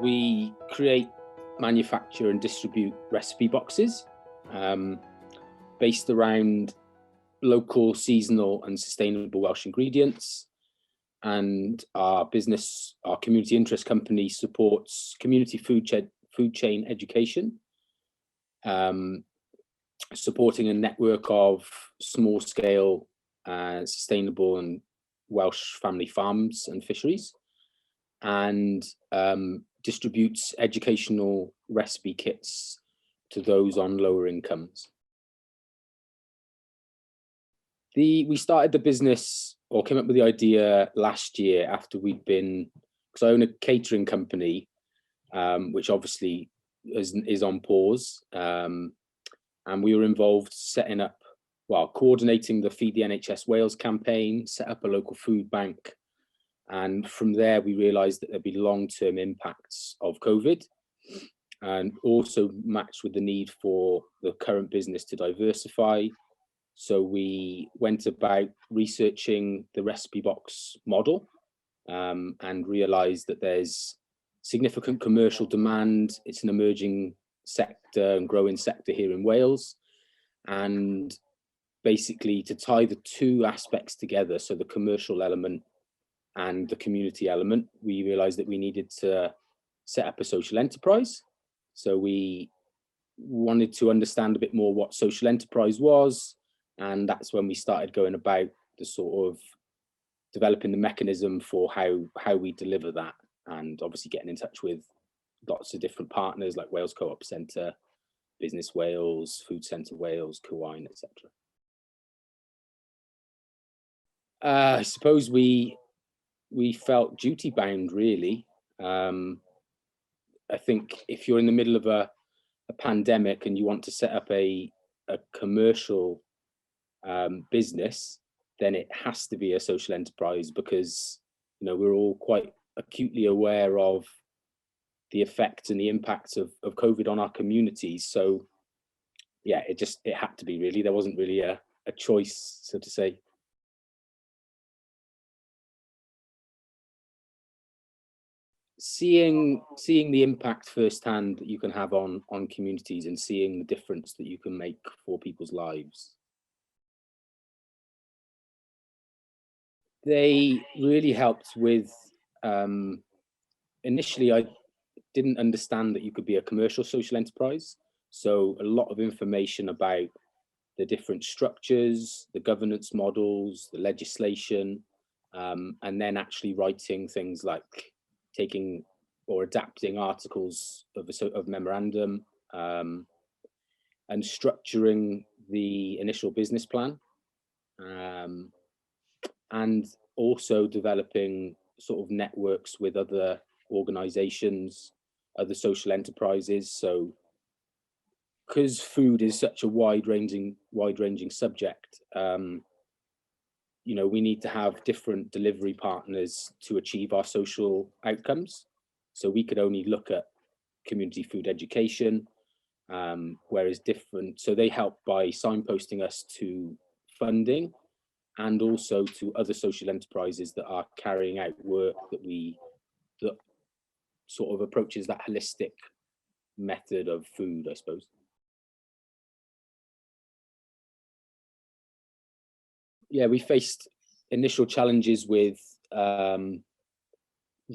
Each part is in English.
We create, manufacture and distribute recipe boxes based around local, seasonal and sustainable Welsh ingredients. And our business, our community interest company, supports community food chain education, supporting a network of small scale sustainable and Welsh family farms and fisheries, and distributes educational recipe kits to those on lower incomes. We started the business, or came up with the idea last year after we'd been, because I own a catering company, which obviously is on pause. And we were involved setting up, coordinating the Feed the NHS Wales campaign, set up a local food bank. And from there, we realized that there'd be long-term impacts of COVID, and also matched with the need for the current business to diversify. So we went about researching the recipe box model, and realized that there's significant commercial demand. It's an emerging sector and growing sector here in Wales. And basically to tie the two aspects together, so the commercial element and the community element, we realized that we needed to set up a social enterprise. So we wanted to understand a bit more what social enterprise was. And that's when we started going about the sort of developing the mechanism for how we deliver that, and obviously getting in touch with lots of different partners like Wales Co-op Centre, Business Wales, Food Centre Wales, Cywine, etc. I suppose we felt duty bound, really. I think if you're in the middle of a pandemic and you want to set up a commercial business, then it has to be a social enterprise, because we're all quite acutely aware of the effects and the impacts of COVID on our communities. So yeah, it had to be, really. There wasn't really a choice, so to say. Seeing the impact firsthand that you can have on communities, and seeing the difference that you can make for people's lives. They really helped with, initially I didn't understand that you could be a commercial social enterprise. So a lot of information about the different structures, the governance models, the legislation, and then actually writing things like taking or adapting articles of memorandum, and structuring the initial business plan, and also developing sort of networks with other organizations, other social enterprises. So because food is such a wide-ranging subject, we need to have different delivery partners to achieve our social outcomes. So we could only look at community food education, whereas so they help by signposting us to funding, and also to other social enterprises that are carrying out work that sort of approaches that holistic method of food, I suppose. Yeah, we faced initial challenges with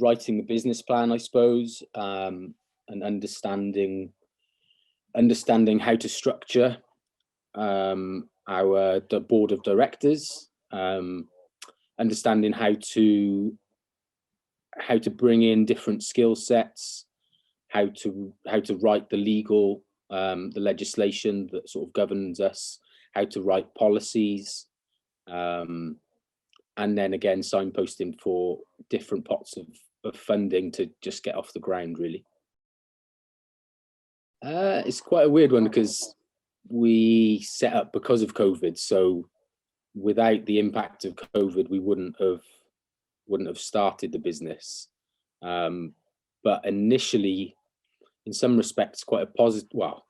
writing the business plan, I suppose, and understanding how to structure the board of directors, understanding how to bring in different skill sets, how to write the legal, the legislation that sort of governs us, how to write policies, and then again signposting for different pots of funding to just get off the ground, really. It's quite a weird one, because we set up because of COVID. So without the impact of COVID, we wouldn't have started the business. But initially, in some respects, quite a positive, well,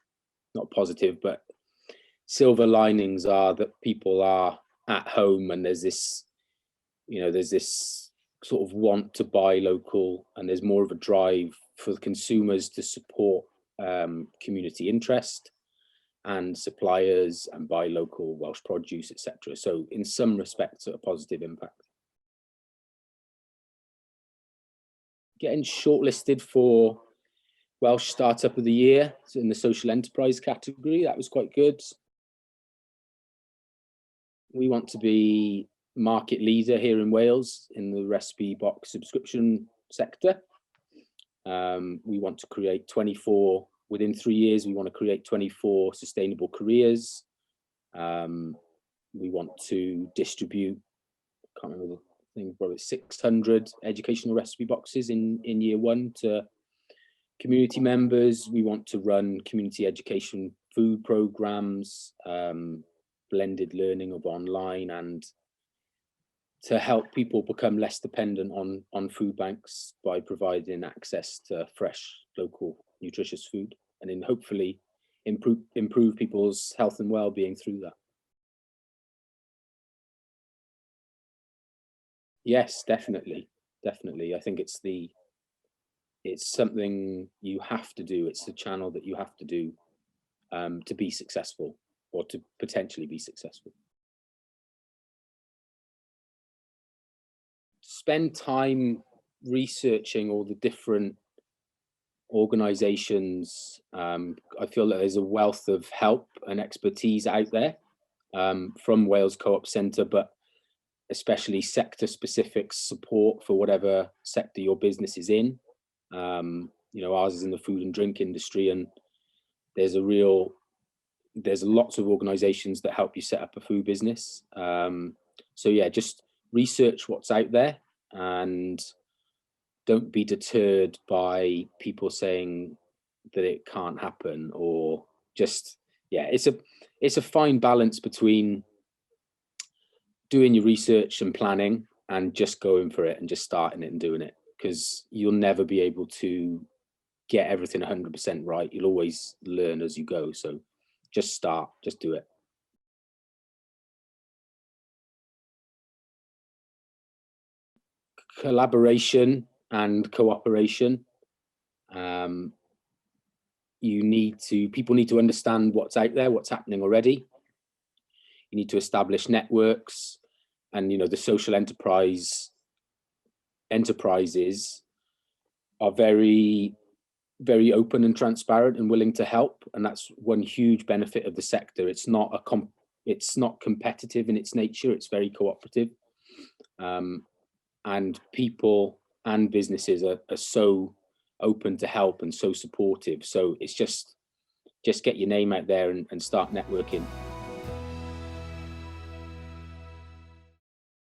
not positive, but silver linings are that people are at home, and there's this sort of want to buy local, and there's more of a drive for the consumers to support community interest and suppliers and buy local Welsh produce, etc. So in some respects, a positive impact. Getting shortlisted for Welsh Startup of the Year in the social enterprise category, that was quite good. We want to be market leader here in Wales in the recipe box subscription sector. We want to create 24, within 3 years, we want to create 24 sustainable careers. We want to distribute, I can't remember the thing, probably 600 educational recipe boxes in year one to community members. We want to run community education food programs, blended learning of online, and to help people become less dependent on food banks by providing access to fresh, local, nutritious food, and then hopefully improve people's health and well-being through that. Yes, definitely. I think it's something you have to do. It's a channel that you have to do to be successful, or to potentially be successful. Spend time researching all the different organizations. I feel that there's a wealth of help and expertise out there from Wales Co-op Centre, but especially sector specific support for whatever sector your business is in. Ours is in the food and drink industry, and there's lots of organizations that help you set up a food business. So yeah, just research what's out there and don't be deterred by people saying that it can't happen, or just, yeah, it's a fine balance between doing your research and planning and just going for it and just starting it and doing it, because you'll never be able to get everything 100% right. You'll always learn as you go. So just start, just do it. Collaboration and cooperation. People need to understand what's out there, what's happening already. You need to establish networks, and the social enterprises are very, very open and transparent and willing to help, and that's one huge benefit of the sector. It's not competitive in its nature. It's very cooperative, and people and businesses are so open to help and so supportive. So it's just get your name out there and start networking.